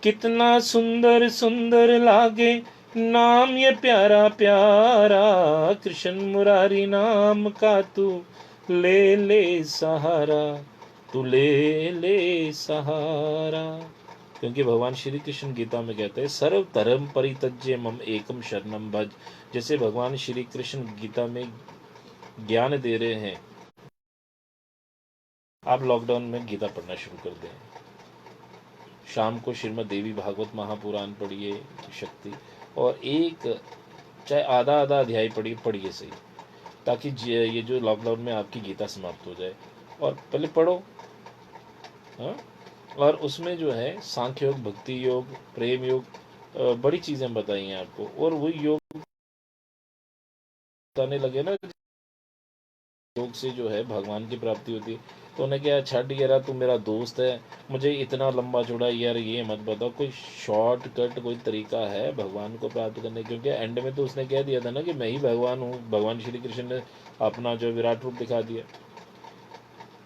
कितना सुंदर सुंदर लागे नाम ये प्यारा प्यारा, कृष्ण मुरारी नाम का तू ले ले सहारा, तू ले ले सहारा। क्योंकि भगवान श्री कृष्ण गीता में कहते हैं सर्व धर्म परित्यज्य मम एकम शरणम भज। जैसे भगवान श्री कृष्ण गीता में ज्ञान दे रहे हैं, आप लॉकडाउन में गीता पढ़ना शुरू कर दें। शाम को श्रीमद् देवी भागवत महापुराण पढ़िए शक्ति, और एक चाहे आधा आधा अध्याय पढ़िए सही, ताकि ये जो लॉकडाउन में आपकी गीता समाप्त हो जाए। और पहले पढ़ो, हाँ, और उसमें जो है सांख्य योग, भक्ति योग, प्रेम योग, बड़ी चीजें बताई हैं आपको। और वो योग बताने लगे ना, योग से जो है भगवान की प्राप्ति होती है। तो उन्हें क्या, छठ यार तू मेरा दोस्त है, मुझे इतना लंबा चौड़ा यार ये मत बताओ, कोई शॉर्टकट कोई तरीका है भगवान को प्राप्त करने। क्योंकि एंड में तो उसने कह दिया था ना कि मैं ही भगवान हूँ। भगवान श्री कृष्ण ने अपना जो विराट रूप दिखा दिया।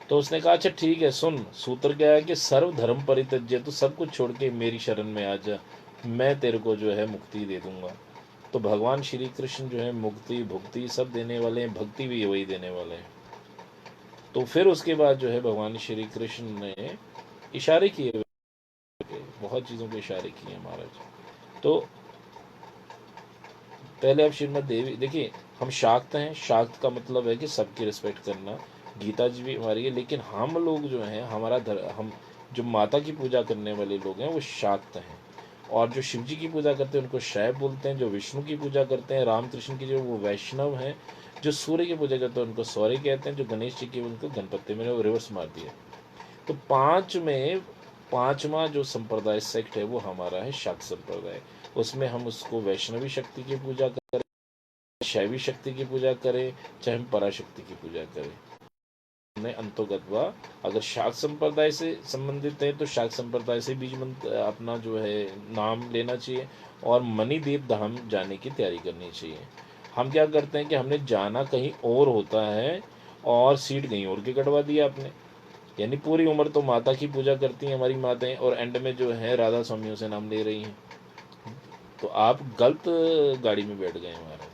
तो उसने कहा अच्छा ठीक है, सुन, सूत्र क्या है कि सर्व धर्म परित्यज्य, तो सब कुछ छोड़ के मेरी शरण में आ जा, मैं तेरे को जो है मुक्ति दे दूंगा। तो भगवान श्री कृष्ण जो है मुक्ति भुक्ति सब देने वाले हैं, भक्ति भी वही देने वाले हैं। तो फिर उसके बाद जो है भगवान श्री कृष्ण ने इशारे किए, बहुत चीज़ों के इशारे किए महाराज। तो पहले अब श्रीमद देवी देखिए, हम शाक्त हैं। शाक्त का मतलब है कि सबकी रिस्पेक्ट करना। गीता जी भी हमारी है, लेकिन हम लोग जो हैं हम जो माता की पूजा करने वाले लोग हैं वो शाक्त हैं। और जो शिव जी की पूजा करते हैं उनको शैव बोलते हैं। जो विष्णु की पूजा करते हैं, रामकृष्ण की, जो वो वैष्णव हैं। जो सूर्य की पूजा करते हैं उनको सौर्य कहते हैं। जो गणेश जी की, उनको गणपति। मैंने वो रिवर्स मार दिया। तो 5 में 5वां जो संप्रदाय सेक्ट है वो हमारा है शाक्त संप्रदाय। उसमें हम उसको वैष्णवी शक्ति की पूजा करें, शैवी शक्ति की पूजा करें, चाहे हम पराशक्ति की पूजा करें, अंतोगतवा अगर शाक्त संप्रदाय से संबंधित है तो शाक्त संप्रदाय से बीज मंत्र अपना जो है नाम लेना चाहिए, और मणिदीप धाम जाने की तैयारी करनी चाहिए। हम क्या करते हैं कि हमने जाना कहीं और होता है और सीट कहीं और की कटवा दिया आपने। यानी पूरी उम्र तो माता की पूजा करती हैं हमारी माताएं, और एंड में जो है राधा स्वामियों से नाम ले रही हैं। तो आप गलत गाड़ी में बैठ गए हमारे।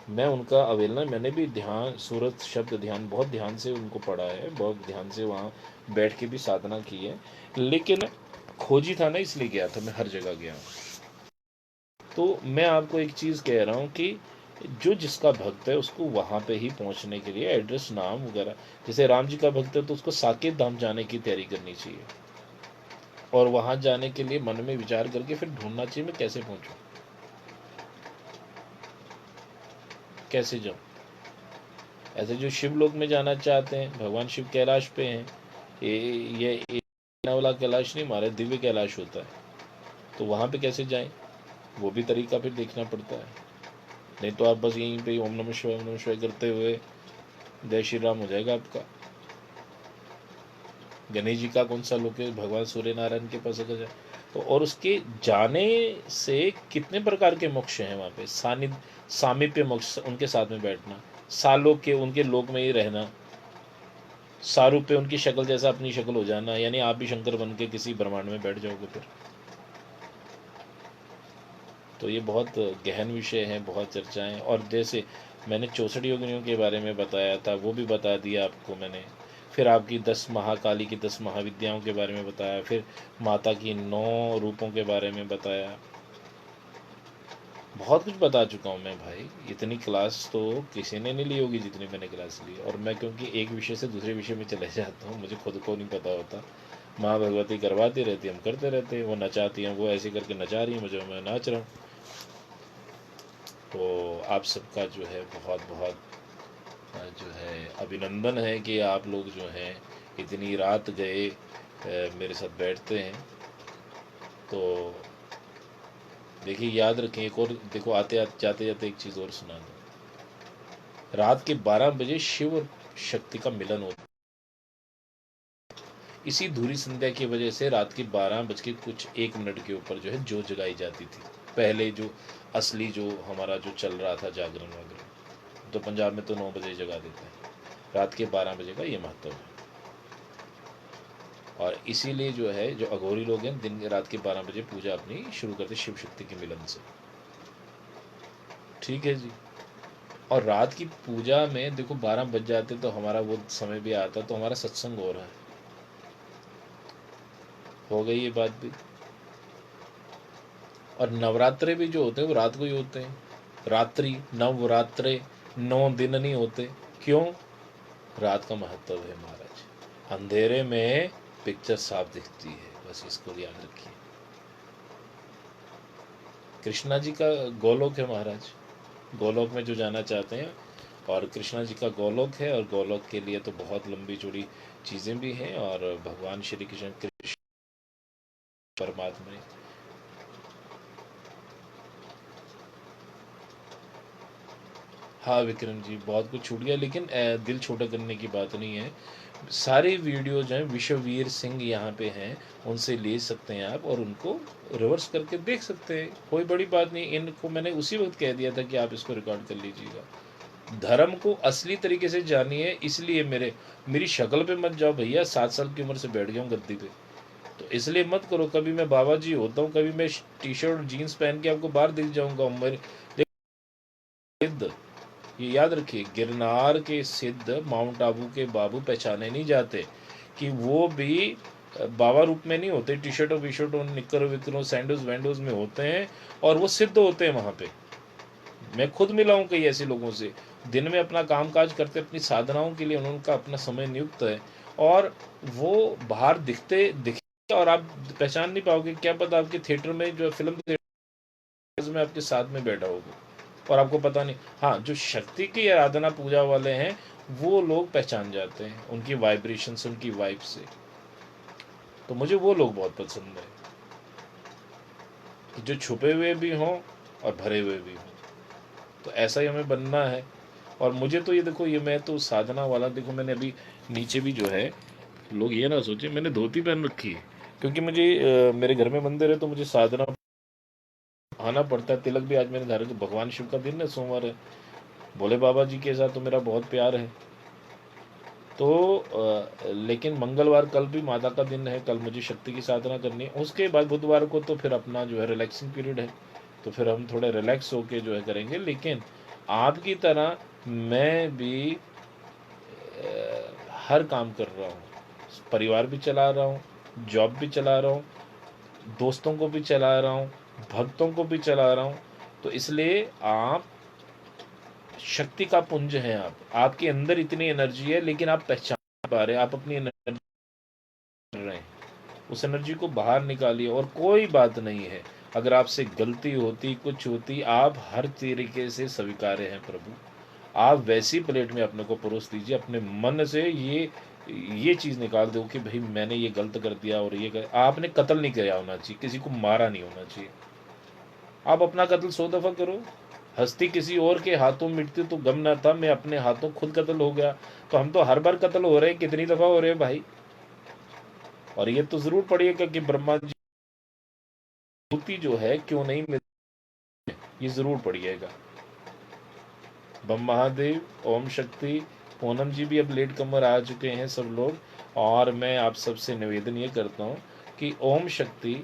मैं उनका अवेलना, मैंने भी ध्यान, सूरत शब्द ध्यान बहुत ध्यान से उनको पढ़ा है, बहुत ध्यान से वहाँ बैठ के भी साधना की है। लेकिन खोजी था ना, इसलिए गया था, मैं हर जगह गया। तो मैं आपको एक चीज़ कह रहा हूँ कि जो जिसका भक्त है उसको वहाँ पे ही पहुँचने के लिए एड्रेस, नाम वगैरह, जैसे राम जी का भक्त है तो उसको साकेत धाम जाने की तैयारी करनी चाहिए, और वहाँ जाने के लिए मन में विचार करके फिर ढूंढना चाहिए मैं कैसे पहुँचूँ, कैसे जाऊँ। ऐसे जो शिव लोक में जाना चाहते हैं, भगवान शिव कैलाश पे हैं, ये वाला कैलाश नहीं, हमारे दिव्य कैलाश होता है। तो वहाँ पे कैसे जाएं, वो भी तरीका फिर देखना पड़ता है। नहीं तो आप बस यहीं पे ओम नमः शिवाय ओम नमः शिवाय करते हुए जय श्री राम हो जाएगा आपका। गणेश जी का कौन सा लोक है, भगवान सूर्य नारायण के पास अगर जाए तो। और उसके जाने से कितने प्रकार के मोक्ष हैं वहाँ पे, सामीप्य मोक्ष, उनके साथ में बैठना, सालों के उनके लोक में ही रहना, सारूप पे उनकी शक्ल जैसा अपनी शक्ल हो जाना, यानी आप भी शंकर बन के किसी ब्रह्मांड में बैठ जाओगे फिर। तो ये बहुत गहन विषय है, बहुत चर्चाएं। और जैसे मैंने 64 योगिनियों के बारे में बताया था, वो भी बता दिया आपको मैंने। फिर आपकी 10 महाकाली की 10 महाविद्याओं के बारे में बताया। फिर माता की 9 रूपों के बारे में बताया। बहुत कुछ बता चुका हूँ मैं भाई। इतनी क्लास तो किसी ने नहीं ली होगी जितनी मैंने क्लास ली। और मैं क्योंकि एक विषय से दूसरे विषय में चले जाता हूँ, मुझे खुद को नहीं पता होता। माँ भगवती करवाती रहती, हम करते रहते हैं। वो नचाती हैं, वो ऐसे करके नचा रही हैं मुझे, मैं नाच रहा हूँ। तो आप सबका जो है बहुत बहुत जो है अभिनंदन है कि आप लोग जो हैं इतनी रात गए मेरे साथ बैठते हैं। तो देखिए, याद रखें, एक और देखो, आते आते जाते जाते एक चीज़ और सुना दूँ। रात के 12 बजे शिव और शक्ति का मिलन होता है। इसी धूरी संध्या की वजह से रात के 12 बज के कुछ 1 मिनट के ऊपर जो है जोत जगाई जाती थी। पहले जो असली जो हमारा जो चल रहा था जागरण वगैरह, तो पंजाब में तो 9 बजे जगा देते हैं। रात के 12 बजे का ये महत्व है। और इसीलिए जो है, जो अघोरी लोग हैं, दिन रात के 12 बजे पूजा अपनी शुरू करते शिव शक्ति के मिलन से। ठीक है जी। और रात की पूजा में देखो 12 बज जाते तो हमारा वो समय भी आता, तो हमारा सत्संग हो रहा है। हो गई ये बात भी। और नवरात्रे भी जो होते हैं वो रात को ही होते हैं। रात्रि नवरात्रे 9 दिन नहीं होते। क्यों? रात का महत्व है महाराज। अंधेरे में पिक्चर साफ दिखती है, बस इसको याद रखिए। कृष्णा जी का गोलोक है महाराज। गोलोक में जो जाना चाहते हैं, और कृष्णा जी का गोलोक है। और गोलोक के लिए तो बहुत लंबी चौड़ी चीज़ें भी हैं। और भगवान श्री कृष्ण परमात्मा ने, हाँ विक्रम जी, बहुत कुछ छूट गया, लेकिन दिल छोटा करने की बात नहीं है। सारे वीडियो जो हैं विश्ववीर सिंह यहाँ पे हैं, उनसे ले सकते हैं आप, और उनको रिवर्स करके देख सकते हैं। कोई बड़ी बात नहीं। इनको मैंने उसी वक्त कह दिया था कि आप इसको रिकॉर्ड कर लीजिएगा। धर्म को असली तरीके से जानिए। इसलिए मेरी शक्ल पे मत जाओ भैया। 7 साल की उम्र से बैठ गया हूँ गद्दी पे, तो इसलिए मत करो। कभी मैं बाबा जी होता हूँ, कभी मैं टी शर्ट और जीन्स पहन के आपको बाहर दिख जाऊंगा। मेरे सिद्ध, ये याद रखिए, गिरनार के सिद्ध माउंट आबू के बाबू पहचाने नहीं जाते कि वो भी बाबा रूप में नहीं होते। टी शर्ट और वी शर्ट और निक्कर विक्करों सैंडोज वैंडोज में होते हैं, और वो सिद्ध होते हैं वहाँ पे। मैं खुद मिला हूँ कई ऐसे लोगों से। दिन में अपना कामकाज करते, अपनी साधनाओं के लिए उनका अपना समय नियुक्त है, और वो बाहर दिखते, और आप पहचान नहीं पाओगे। क्या पता आपके थिएटर में, जो फिल्म थिएटर में आपके साथ में बैठा होगा, और आपको पता नहीं। हाँ, जो शक्ति की आराधना पूजा वाले हैं, वो लोग पहचान जाते हैं उनकी वाइब्रेशन से, उनकी वाइब से। तो मुझे वो लोग बहुत पसंद है कि जो छुपे हुए भी हों और भरे हुए भी हों। तो ऐसा ही हमें बनना है। और मुझे तो ये देखो, ये मैं तो साधना वाला, देखो मैंने अभी नीचे भी जो है, लोग ये ना सोचे मैंने धोती पहन रखी है, क्योंकि मुझे मेरे घर में मंदिर है, तो मुझे साधना आना पड़ता है। तिलक भी आज मैंने धारण, भगवान शिव का दिन है, सोमवार है। भोले बाबा जी के साथ तो मेरा बहुत प्यार है। तो लेकिन मंगलवार कल भी माता का दिन है, कल मुझे शक्ति की साधना करनी है। उसके बाद बुधवार को तो फिर अपना जो है रिलैक्सिंग पीरियड है, तो फिर हम थोड़े रिलैक्स होके जो है करेंगे। लेकिन आपकी तरह मैं भी हर काम कर रहा हूँ। परिवार भी चला रहा हूँ, जॉब भी चला रहा हूँ, दोस्तों को भी चला रहा हूँ, भक्तों को भी चला रहा हूँ। तो इसलिए आप शक्ति का पुंज हैं। आप, आपके अंदर इतनी एनर्जी है, लेकिन आप पहचान नहीं पा रहे। आप अपनी एनर्जी कर रहे हैं, उस एनर्जी को बाहर निकालिए। और कोई बात नहीं है, अगर आपसे गलती होती, कुछ होती, आप हर तरीके से स्वीकार्य हैं प्रभु। आप वैसी प्लेट में अपने को परोस दीजिए। अपने मन से ये चीज़ निकाल दो कि भाई मैंने ये गलत कर दिया, और आपने कत्ल नहीं किया होना चाहिए, किसी को मारा नहीं होना चाहिए। आप अपना कत्ल 100 दफ़ा करो। हस्ती किसी और के हाथों मिटती तो गम ना था, मैं अपने हाथों खुद कत्ल हो गया। तो हम तो हर बार कत्ल हो रहे हैं, कितनी दफ़ा हो रहे हैं भाई। और ये तो ज़रूर पढ़िएगा कि ब्रह्मा जी मूर्ति जो है क्यों नहीं मिलती, ये ज़रूर पढ़िएगा। बम महादेव, ओम शक्ति, पूनम जी भी अब लेट कमर आ चुके हैं सब लोग। और मैं आप सबसे निवेदन ये करता हूँ कि ओम शक्ति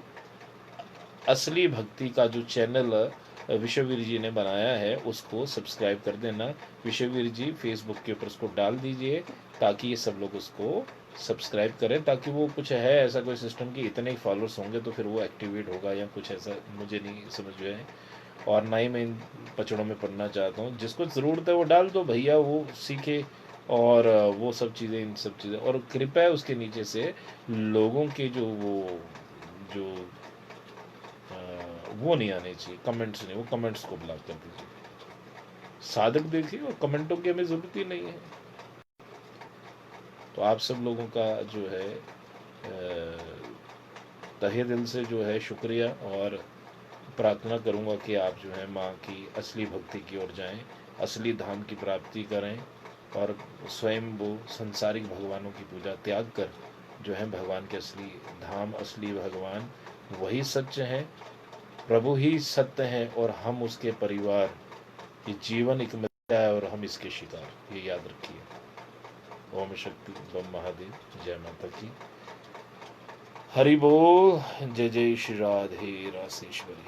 असली भक्ति का जो चैनल विश्ववीर जी ने बनाया है उसको सब्सक्राइब कर देना। विश्ववीर जी फेसबुक के ऊपर उसको डाल दीजिए ताकि ये सब लोग उसको सब्सक्राइब करें, ताकि वो कुछ है ऐसा कोई सिस्टम कि इतने ही फॉलोअर्स होंगे तो फिर वो एक्टिवेट होगा या कुछ ऐसा, मुझे नहीं समझ में है। और ना ही मैं इन पचड़ों में पढ़ना चाहता हूँ। जिसको ज़रूरत है वो डाल दो भैया, वो सीखे। और वो सब चीज़ें, इन सब चीज़ें, और कृपया उसके नीचे से लोगों के जो जो वो नहीं आने चाहिए, कमेंट्स नहीं, वो कमेंट्स को ब्लॉक कर दीजिए। साधक देखिए, और कमेंटों की हमें ज़रूरत ही नहीं है। तो आप सब लोगों का जो है तहे दिल से जो है शुक्रिया, और प्रार्थना करूंगा कि आप जो है माँ की असली भक्ति की ओर जाएं, असली धाम की प्राप्ति करें, और स्वयं वो संसारिक भगवानों की पूजा त्याग कर जो है भगवान के असली धाम, असली भगवान वही सत्य हैं, प्रभु ही सत्य हैं, और हम उसके परिवार। ये जीवन एक मिथ्या है और हम इसके शिकार, ये याद रखिए। ओम शक्ति, बम महादेव, जय माता की, हरि बोल, जय जय श्री राधे रासेश्वरी।